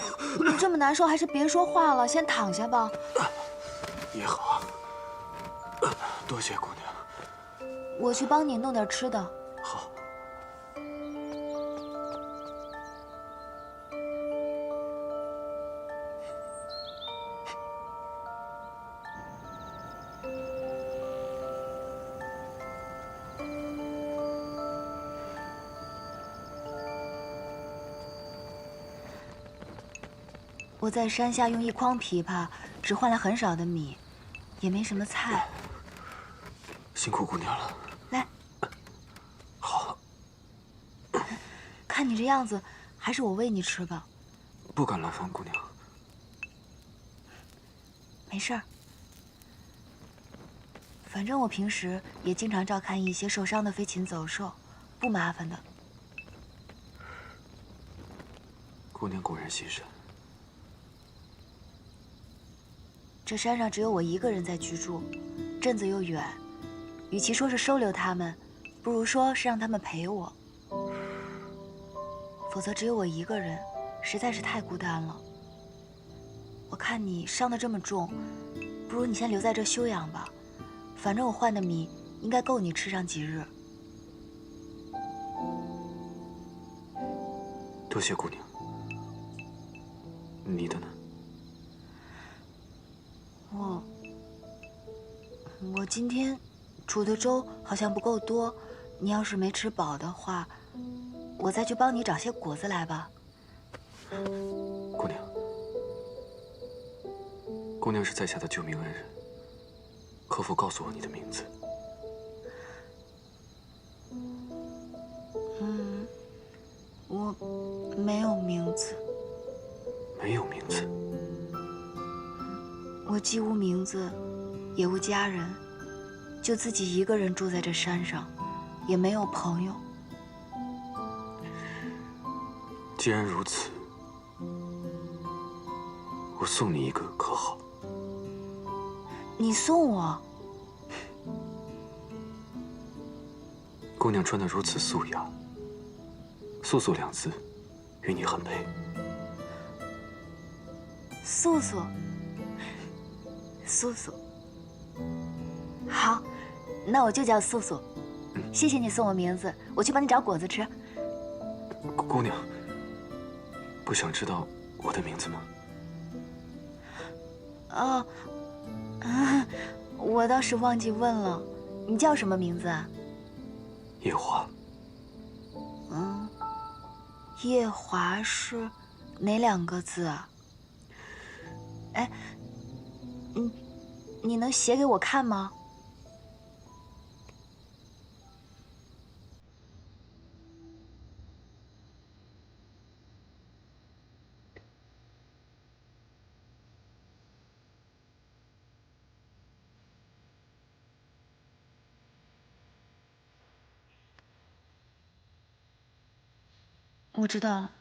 [SPEAKER 4] 这么难受，还是别说话了，先躺下吧。
[SPEAKER 2] 也好，多谢姑娘。
[SPEAKER 4] 我去帮你弄点吃的。
[SPEAKER 2] 好。
[SPEAKER 4] 我在山下用一筐枇杷，只换了很少的米，也没什么菜。
[SPEAKER 2] 辛苦姑娘了。
[SPEAKER 4] 来。
[SPEAKER 2] 好。
[SPEAKER 4] 看你这样子，还是我喂你吃吧。
[SPEAKER 2] 不敢劳烦姑娘。
[SPEAKER 4] 没事儿，反正我平时也经常照看一些受伤的飞禽走兽，不麻烦的。
[SPEAKER 2] 姑娘果然心善。
[SPEAKER 4] 这山上只有我一个人在居住，镇子又远，与其说是收留他们，不如说是让他们陪我。否则只有我一个人，实在是太孤单了。我看你伤得这么重，不如你先留在这休养吧。反正我换的米应该够你吃上几日。
[SPEAKER 2] 多谢姑娘。你的呢？
[SPEAKER 4] 我今天煮的粥好像不够多，你要是没吃饱的话，我再去帮你找些果子来吧。
[SPEAKER 2] 姑娘，姑娘是在下的救命恩人，可否告诉我你的名字？
[SPEAKER 4] 我没有名字。
[SPEAKER 2] 没有名字。
[SPEAKER 4] 我既无名字，也无家人，就自己一个人住在这山上，也没有朋友。
[SPEAKER 2] 既然如此，我送你一个，可好？
[SPEAKER 4] 你送我？
[SPEAKER 2] 姑娘穿得如此素雅，素素两字，与你很配。
[SPEAKER 4] 素素，素素，好，那我就叫素素。谢谢你送我名字，我去帮你找果子吃。
[SPEAKER 2] 姑娘，不想知道我的名字吗？
[SPEAKER 4] 哦，我倒是忘记问了，你叫什么名字啊？
[SPEAKER 2] 夜华。
[SPEAKER 4] 夜华是哪两个字啊？哎，你能写给我看吗？我知道了。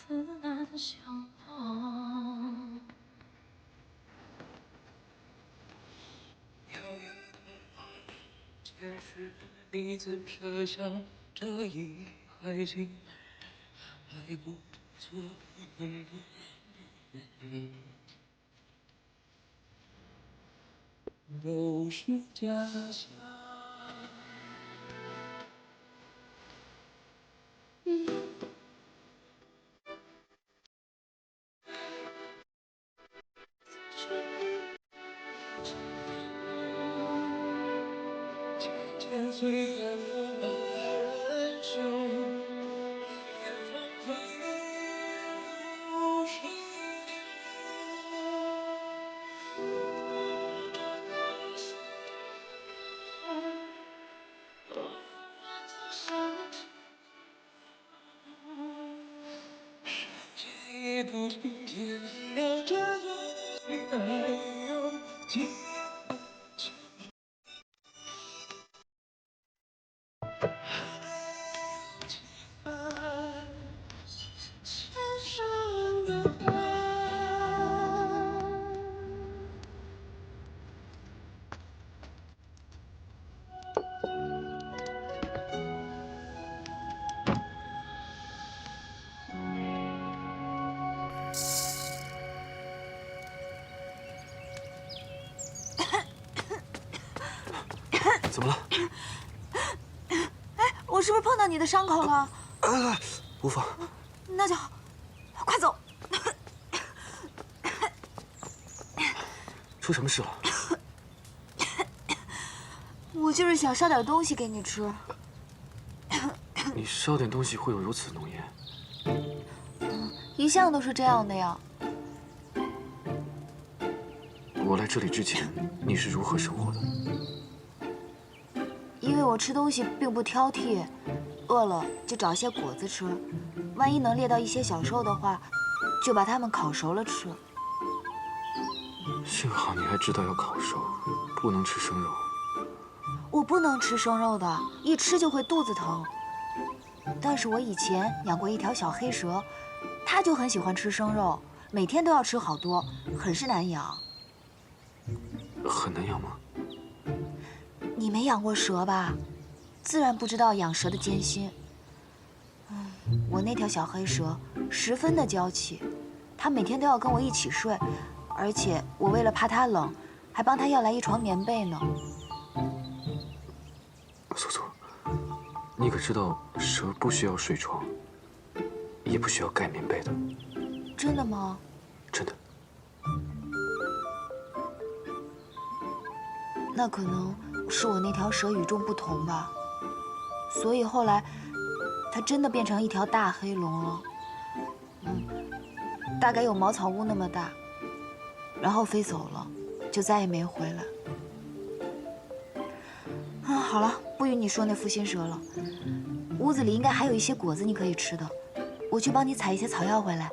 [SPEAKER 15] 自难相忘。前世你曾设想这一海情，来不做都是假象。醉在我们的人生，也放飞无声。一步明天，要这座还有几次？
[SPEAKER 2] 怎么了？
[SPEAKER 4] 哎，我是不是碰到你的伤口了？
[SPEAKER 2] 无妨。
[SPEAKER 4] 那就好，快走。
[SPEAKER 2] 出什么事了？
[SPEAKER 4] 我就是想烧点东西给你吃。
[SPEAKER 2] 你烧点东西会有如此浓烟？
[SPEAKER 4] 一向都是这样的呀。
[SPEAKER 2] 我来这里之前，你是如何生活的？
[SPEAKER 4] 因为我吃东西并不挑剔，饿了就找些果子吃，万一能猎到一些小兽的话，就把它们烤熟了吃。
[SPEAKER 2] 幸好你还知道要烤熟，不能吃生肉。
[SPEAKER 4] 我不能吃生肉的，一吃就会肚子疼。但是我以前养过一条小黑蛇，它就很喜欢吃生肉，每天都要吃好多，很是难养。
[SPEAKER 2] 很难养吗？
[SPEAKER 4] 你没养过蛇吧？自然不知道养蛇的艰辛。我那条小黑蛇十分的娇气，它每天都要跟我一起睡，而且我为了怕它冷，还帮它要来一床棉被呢。
[SPEAKER 2] 素素，你可知道蛇不需要睡床，也不需要盖棉被的。
[SPEAKER 4] 真的吗？
[SPEAKER 2] 真的。
[SPEAKER 4] 那可能是我那条蛇与众不同吧，所以后来它真的变成一条大黑龙了。大概有茅草屋那么大，然后飞走了，就再也没回来。好了，不与你说那负心蛇了。屋子里应该还有一些果子你可以吃的，我去帮你采一些草药回来。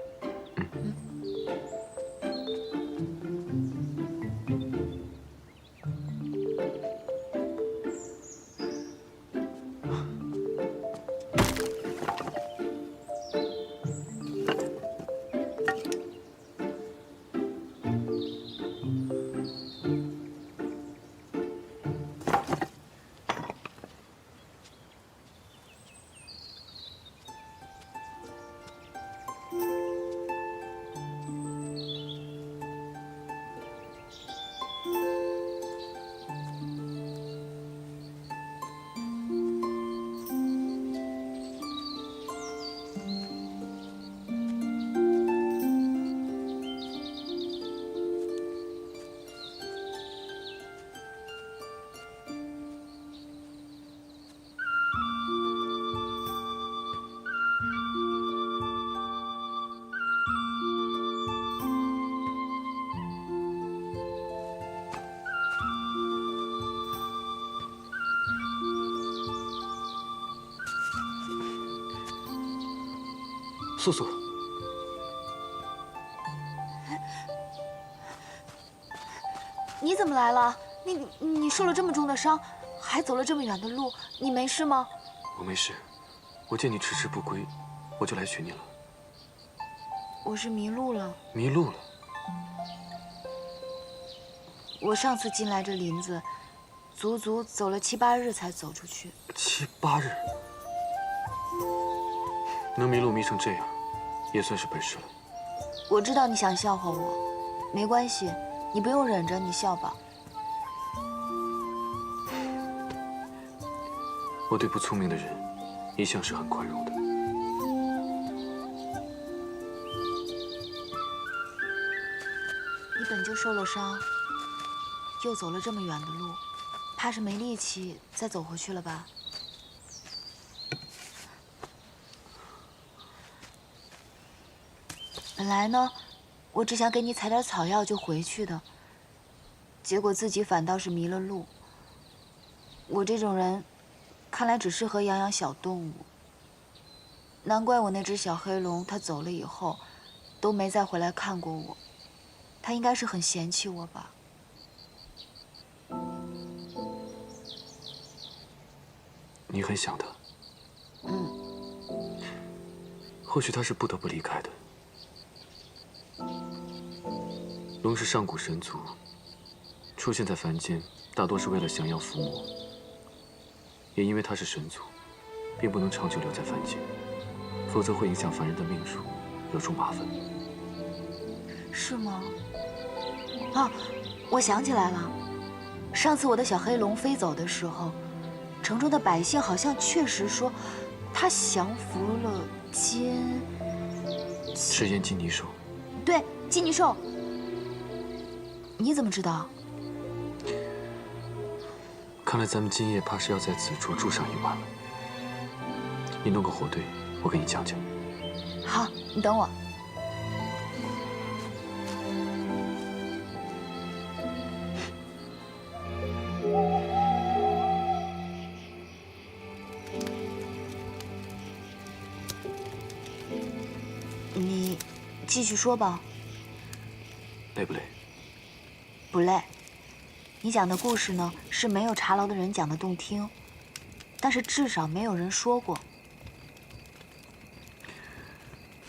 [SPEAKER 2] 素素，
[SPEAKER 4] 你怎么来了？你受了这么重的伤，还走了这么远的路，你没事吗？
[SPEAKER 2] 我没事，我见你迟迟不归，我就来寻你了。
[SPEAKER 4] 我是迷路了。
[SPEAKER 2] 迷路了？
[SPEAKER 4] 我上次进来这林子，足足走了7、8日才走出去。
[SPEAKER 2] 7、8日，能迷路迷成这样，也算是本事了。
[SPEAKER 4] 我知道你想笑话我，没关系，你不用忍着，你笑吧。
[SPEAKER 2] 我对不聪明的人，一向是很宽容的。
[SPEAKER 4] 你本就受了伤，又走了这么远的路，怕是没力气再走回去了吧？本来呢，我只想给你采点草药就回去的，结果自己反倒是迷了路。我这种人，看来只适合养养小动物。难怪我那只小黑龙，它走了以后，都没再回来看过我。它应该是很嫌弃我吧。
[SPEAKER 2] 你很想他，或许他是不得不离开的。龙是上古神族，出现在凡间，大多是为了降妖伏魔。也因为他是神族，并不能长久留在凡间，否则会影响凡人的命数，惹出麻烦。
[SPEAKER 4] 是吗？啊，我想起来了，上次我的小黑龙飞走的时候。 城中的百姓好像确实说，他降服了
[SPEAKER 2] 赤焰金泥兽。
[SPEAKER 4] 对，金泥兽。你怎么知道？
[SPEAKER 2] 看来咱们今夜怕是要在此处住上一晚了。你弄个火堆，我给你讲讲。
[SPEAKER 4] 好，你等我。 你继续说吧。
[SPEAKER 2] 累不累？
[SPEAKER 4] 不累。你讲的故事呢，是没有茶楼的人讲的动听，但是至少没有人说过。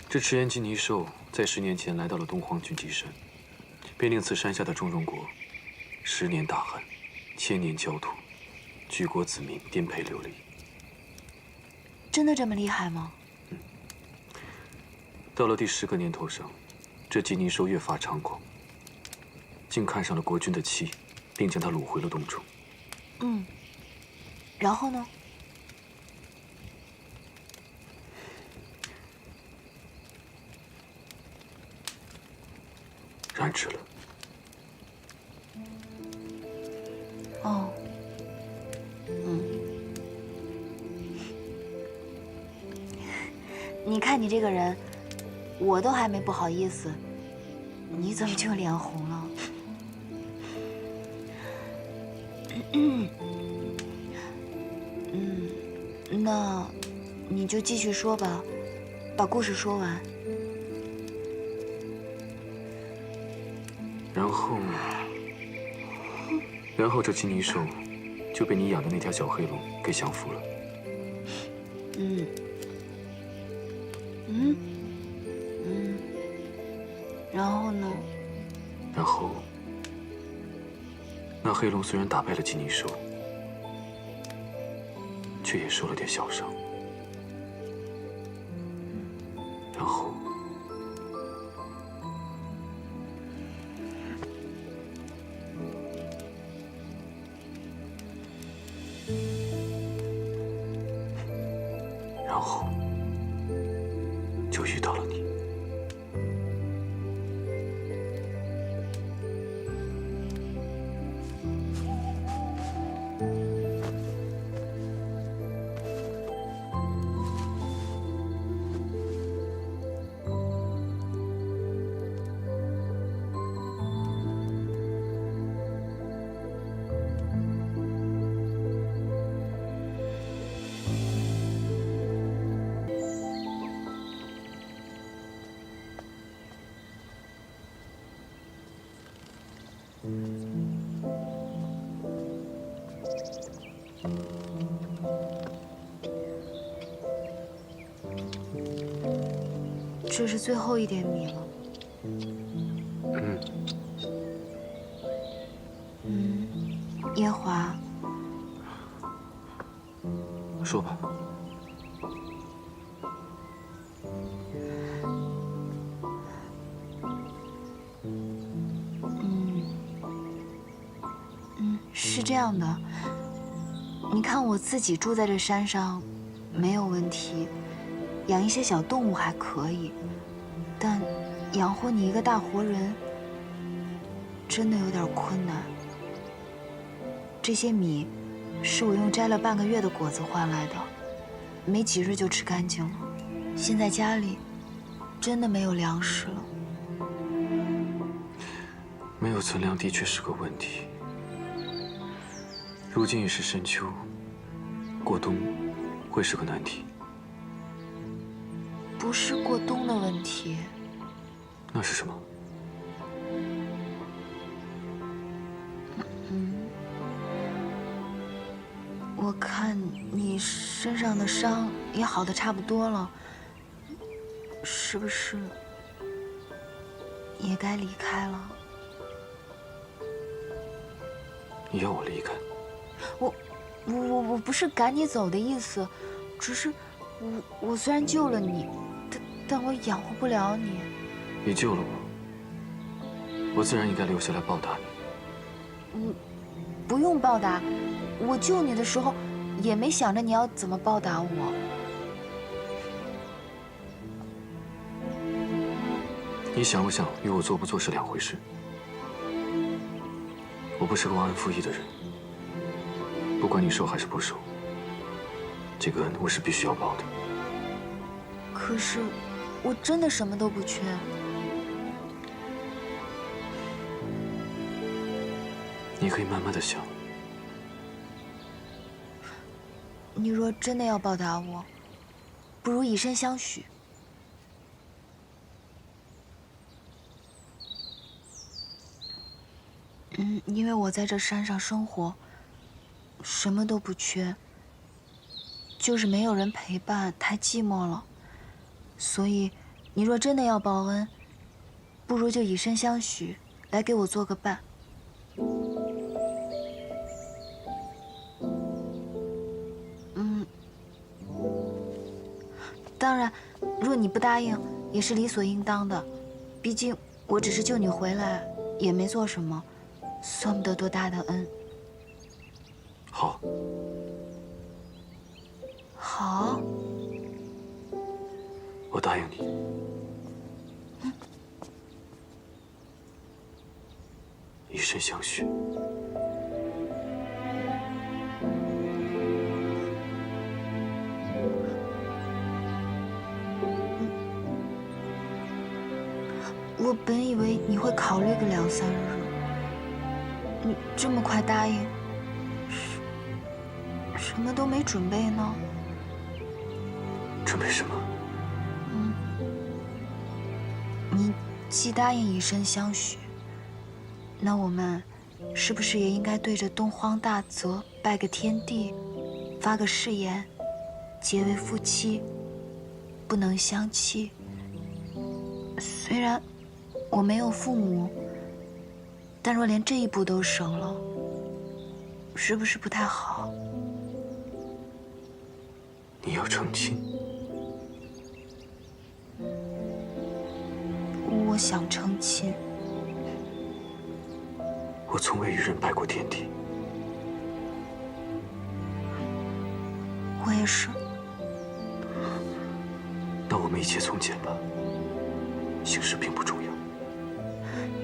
[SPEAKER 2] 这赤焰金泥兽在10年前来到了东荒俊极山，便令此山下的中荣国10年大旱，千年焦土，举国子民颠沛流离。
[SPEAKER 4] 真的这么厉害吗？
[SPEAKER 2] 到了第10个年头上，这金泥兽越发猖狂，竟看上了国君的妻，并将她掳回了洞中。
[SPEAKER 4] 然后呢？
[SPEAKER 2] 染指了。
[SPEAKER 4] 哦，你看你这个人。 我都还没不好意思，你怎么就脸红了？那你就继续说吧，把故事说完。
[SPEAKER 2] 然后这金泥兽就被你养的那条小黑龙给降服了。
[SPEAKER 4] 然后呢？
[SPEAKER 2] 然后，那黑龙虽然打败了金泥兽，却也受了点小伤。然后，就遇到了你。
[SPEAKER 4] 这是最后一点米了。烟华，
[SPEAKER 2] 说吧。
[SPEAKER 4] 是这样的，你看我自己住在这山上，没有问题，养一些小动物还可以，但养活你一个大活人，真的有点困难。这些米是我用摘了半个月的果子换来的，没几日就吃干净了。现在家里真的没有粮食了。
[SPEAKER 2] 没有存粮的确是个问题。如今已是深秋，过冬会是个难题。
[SPEAKER 4] 不是过冬的问题。
[SPEAKER 2] 那是什么？
[SPEAKER 4] 我看你身上的伤也好的差不多了，是不是也该离开了？
[SPEAKER 2] 你要我离开？
[SPEAKER 4] 我不是赶你走的意思，只是我虽然救了你，但我养活不了你。
[SPEAKER 2] 你救了我，我自然应该留下来报答你。
[SPEAKER 4] 不用报答，我救你的时候也没想着你要怎么报答我。
[SPEAKER 2] 你想不想与我做不做是两回事。我不是个忘恩负义的人，不管你收还是不收，这个恩我是必须要报的。
[SPEAKER 4] 可是，我真的什么都不缺。
[SPEAKER 2] 你可以慢慢的想。
[SPEAKER 4] 你若真的要报答我，不如以身相许。因为我在这山上生活，什么都不缺，就是没有人陪伴，太寂寞了。所以，你若真的要报恩，不如就以身相许，来给我做个伴。当然，若你不答应，也是理所应当的。毕竟我只是救你回来，也没做什么，算不得多大的恩。
[SPEAKER 2] 好。
[SPEAKER 4] 好。
[SPEAKER 2] 我答应你。以身相许。
[SPEAKER 4] 我本以为你会考虑个2、3日，你这么快答应，什么都没准备呢？
[SPEAKER 2] 准备什么？
[SPEAKER 4] 你既答应以身相许，那我们是不是也应该对着东荒大泽拜个天地，发个誓言，结为夫妻，不能相弃？虽然我没有父母，但若连这一步都省了，是不是不太好？
[SPEAKER 2] 你要成亲？
[SPEAKER 4] 我想成亲。
[SPEAKER 2] 我从未与人拜过天地。
[SPEAKER 4] 我也是。
[SPEAKER 2] 那我们一切从简吧，形式并不重要。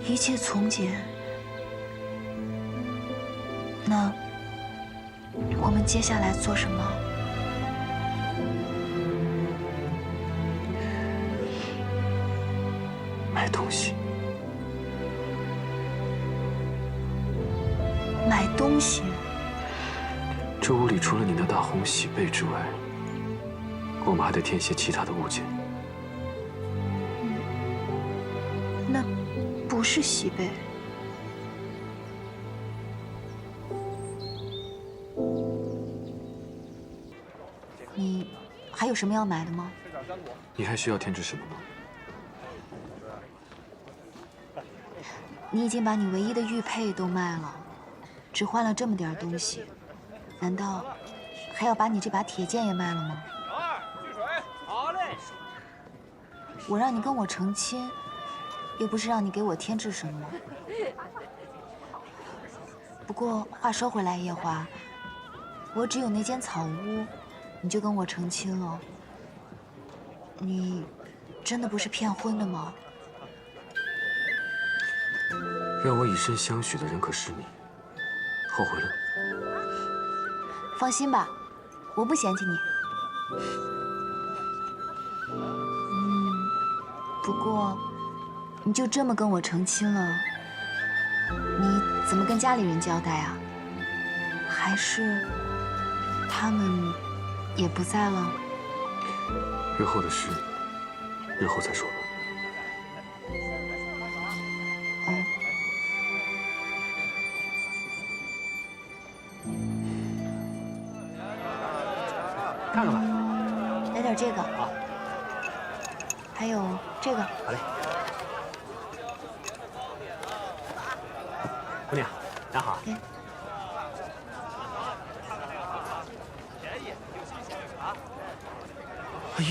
[SPEAKER 4] 一切从简。那我们接下来做什么？
[SPEAKER 2] 买东西。
[SPEAKER 4] 买东西？
[SPEAKER 2] 这屋里除了你那大红喜被之外，我们还得添些其他的物件。
[SPEAKER 4] 那不是喜被。你还有什么要买的吗？
[SPEAKER 2] 你还需要添置什么吗？
[SPEAKER 4] 你已经把你唯一的玉佩都卖了，只换了这么点东西，难道还要把你这把铁剑也卖了吗？
[SPEAKER 10] 小二，聚水。好嘞。
[SPEAKER 4] 我让你跟我成亲，又不是让你给我添置什么。不过话说回来，夜华，我只有那间草屋，你就跟我成亲了？你真的不是骗婚的吗？
[SPEAKER 2] 让我以身相许的人可是你，后悔了？
[SPEAKER 4] 放心吧，我不嫌弃你。不过你就这么跟我成亲了，你怎么跟家里人交代啊？还是他们也不在了？
[SPEAKER 2] 日后的事，日后再说吧。
[SPEAKER 14] 看看吧。
[SPEAKER 4] 来点这个。好。还有这个。
[SPEAKER 14] 好嘞。姑娘，拿好。阿姨。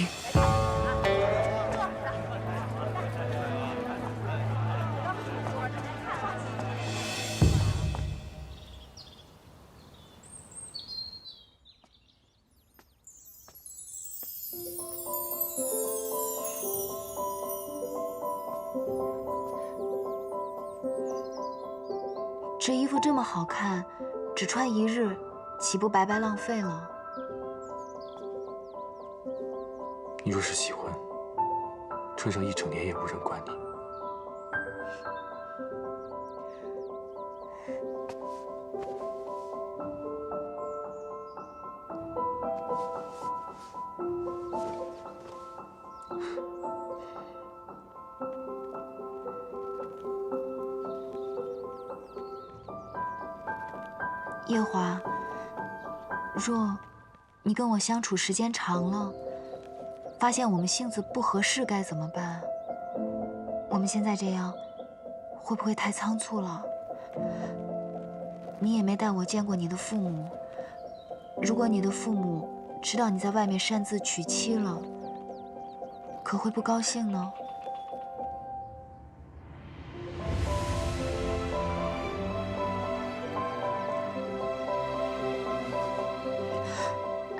[SPEAKER 4] 这衣服这么好看，只穿一日，岂不白白浪费了？
[SPEAKER 2] 你若是喜欢，穿上一整年也无人管你。
[SPEAKER 4] 夜华，若你跟我相处时间长了，发现我们性子不合适该怎么办？我们现在这样，会不会太仓促了？你也没带我见过你的父母，如果你的父母知道你在外面擅自娶妻了，可会不高兴呢？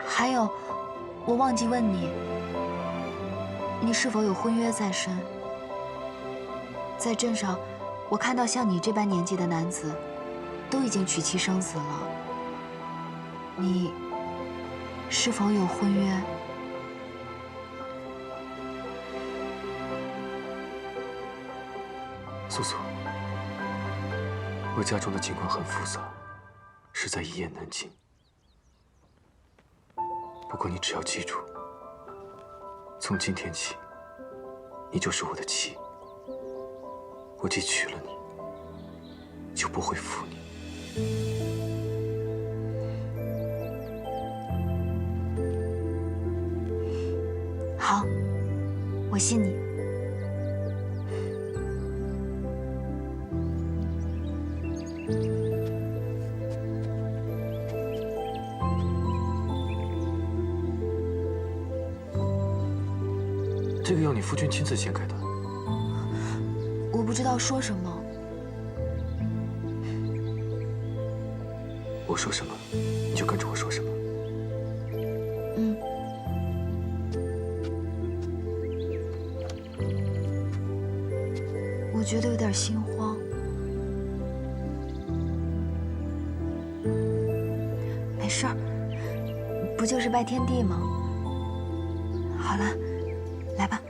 [SPEAKER 4] 还有，我忘记问你，你是否有婚约在身？在镇上，我看到像你这般年纪的男子，都已经娶妻生子了。你是否有婚约？
[SPEAKER 2] 素素，我家中的情况很复杂，实在一言难尽。不过你只要记住，从今天起，你就是我的妻。我既娶了你，就不会负你。
[SPEAKER 4] 好，我信你。
[SPEAKER 2] 这个要你夫君亲自掀开的。
[SPEAKER 4] 我不知道说什么。
[SPEAKER 2] 我说什么，你就跟着我说什么。
[SPEAKER 4] 嗯。我觉得有点心慌。没事儿，不就是拜天地吗？好了，来吧。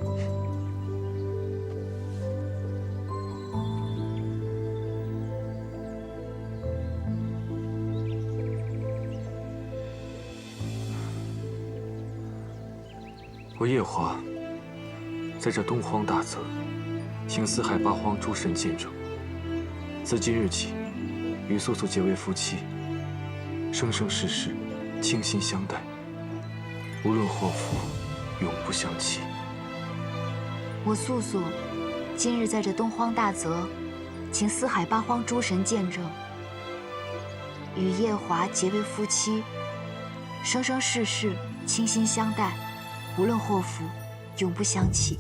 [SPEAKER 2] 我夜华在这东荒大泽，请四海八荒诸神见证，自今日起，与素素结为夫妻，生生世世倾心相待，无论祸福，永不相弃。
[SPEAKER 4] 我素素今日在这东荒大泽，请四海八荒诸神见证，与夜华结为夫妻，生生世世倾心相待，无论祸福，永不相弃。